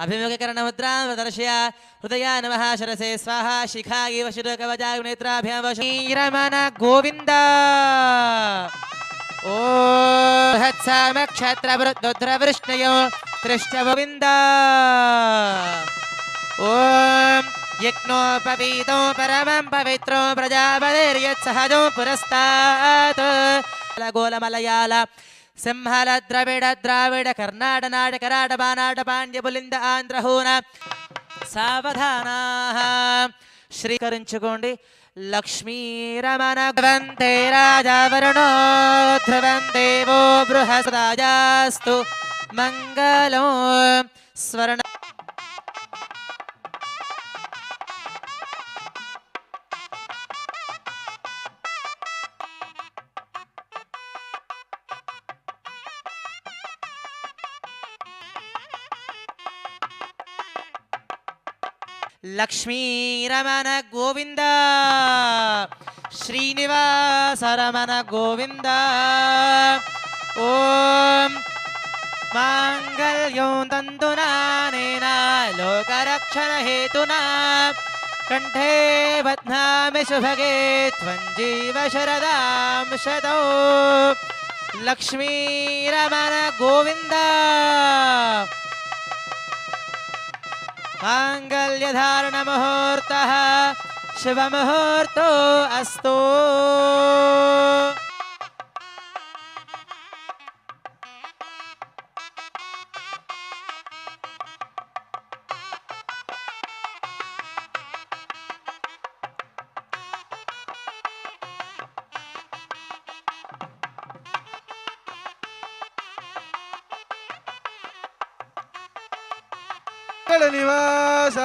अभिमुखीकरणमुद्रां प्रदर्शय हृदया नमः शरसे स्वाहा शिखा इव शिरकवचाग्नेत्राभ्यां वशीरमण गोविन्द ओ हत्सामक्षत्रवृद्धृष्णयो तृष्टगोविन्द ॐ यज्ञोपवीतो परमं पवित्रो प्रजापतिर्यत्सहजो पुरस्तात् गोलमलयाल सिंहल द्रविड द्राविड कर्नाट नाट कराट बानाट पांड्य पुलिंद आंध्रहून सावधानाः श्रीकరించుకోండి लक्ष्मी रमण वंदे राजा वरुणो ध्रुवं देवो बृहस्पतिराजास्तु मंगलो स्वर्ण लक्ष्मी रमण गोविंद श्रीनिवास रमण गोविंद ओम मांगल्यों तंतुनानेना लोकरक्षण हेतुना कंठे बध्नामि शुभगे त्वं जीव शरदां शतो लक्ष्मी रमण गोविंद मांगल्यधारण मुहूर्तः शुभ मुहूर्तो अस्तु निवास